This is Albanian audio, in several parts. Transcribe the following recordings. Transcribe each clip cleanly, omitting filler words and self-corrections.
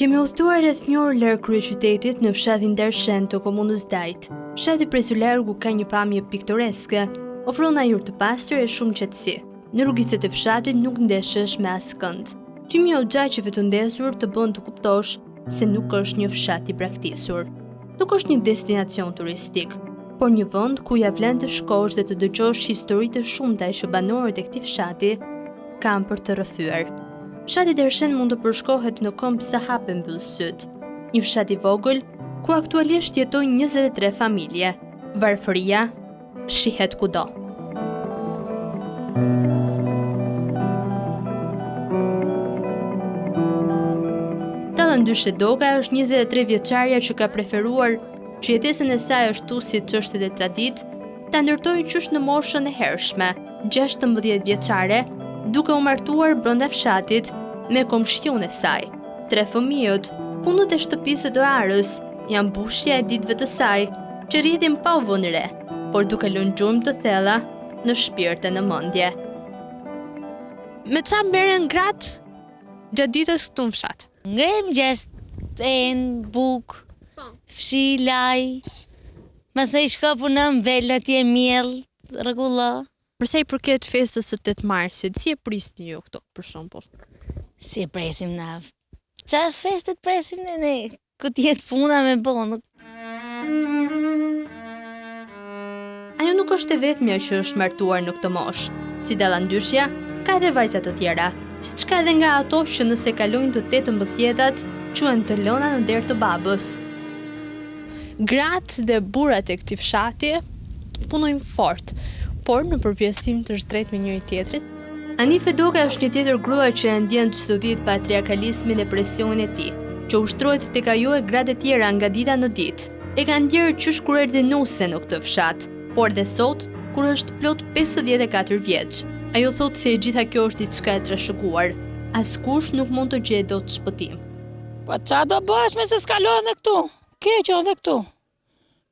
Kemi udhëtuar rreth një orë larg kryeqytetit në fshatin Darshen të komunës Dajt. Fshati presu largu ka një pamje piktoreske, ofron ajër të pastër e shumë qetësi. Në rrugicet e fshatit nuk ndeshesh me askënd. Tymi hoxhaqeve të ndezur të bën të kuptosh se nuk është një fshat i braktisur. Nuk është një destinacion turistik, por një vend ku ja vlen të shkosh dhe të dëgjosh historitë të shumta që banorët e këtij fshati kanë për të rrëfyer. Fshati Darshen mund të përshkohet në këmbë sa hape mbyll syt. Një fshat i vogël ku aktualisht jetojnë 23 familje. Varfëria shihet kudo. Dallandysh Doga është 23 vjeçaria që ka preferuar që jetesën e saj ashtu si çështjet e tradit ta ndërtojë qysh në moshën e hershme, 16 vjeçare, duke u martuar brenda fshatit me komshion e saj. 3 fëmijët, punët e shtëpisë të arës, janë mbushja e ditëve të saj, që rritin pa u vënë re, por duke lënë gjurmë të thella në shpirt e në mendje. Me çfarë merren gratë gjatë ditës këtu në fshat? Ngrem gjes, pen, buk, fshi, laj, pastaj shko punëm, vel atje miell, rregulla. Përsa i përket festës së 8 marsit, si e prisni ju këtu, për shembull? Si e presim na? Qa festet presim ne? Ku t'jetë puna me bon? Ajo nuk është e vetmja që është martuar në këtë moshë. Si dallandyshja, ka edhe vajza të tjera, siç ka edhe nga ato që nëse kalojnë të 18-at, quhen të lëna në derë të babës. Gratë dhe burrat e këtij fshati punojnë fort, por në përpjesim të shtret me njëri tjetrit. Anife Doga është një tjetër grua që e ndjen çdo ditë patriarkalizmin e presionin e tij, që ushtrohet tek ajo e gratë e tjera nga dita në ditë. E ka ndjerë qysh kur erdhi nuse në këtë fshat, por dhe sot, kur është plot 54 vjeç. Ajo thotë se e gjitha kjo është diçka e trashëguar. Askush nuk mund të gjejë dot shpëtim. Po qa do bësh me se s'kalon dhe këtu? Keq edhe këtu.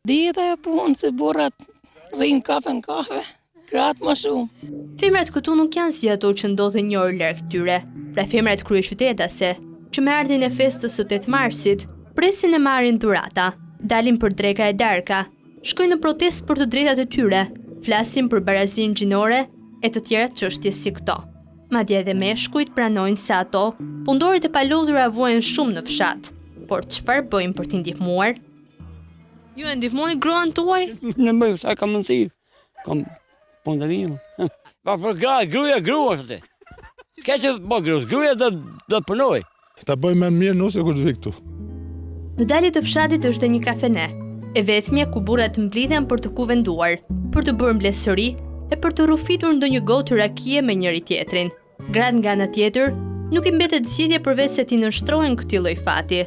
Dihet ajo punë se burrat rrinë kafe në kafe. Gratë më shumë. Femrat këtu nuk janë si ato që ndodhen një orë larg tyre. Pra femrat kryeqytetase, që me ardhin e festës së 8 marsit, presin e marrin dhurata, dalin për dreka e darka, shkojnë në protestë për të drejtat e tyre, flasin për barazinë gjinore e të tjera çështje si këto. Madje edhe meshkujt pranojnë se ato, punëtorët e palodhura vuajnë shumë në fshat. Por çfarë bëjnë për t'i ndihmuar? Ju e ndihmoni gruan tuaj? Në bëjmë, sa kam mundësi. Kam punë të një. Pa për gruja është atë. Ka që po gruja do të punoj. Ta bëjmë më mirë nëse kur të vi këtu. Në dalje të fshatit është dhe një kafene, e vetmja ku burrat mblidhen për të kuvenduar, për të bërë mbledhsëri e për të rrufitur ndonjë gotë rakie me njëri tjetrin. Gratë nga ana tjetër, nuk i mbetet zgjidhje përveç se t'i nënshtrohen këtij lloj fati.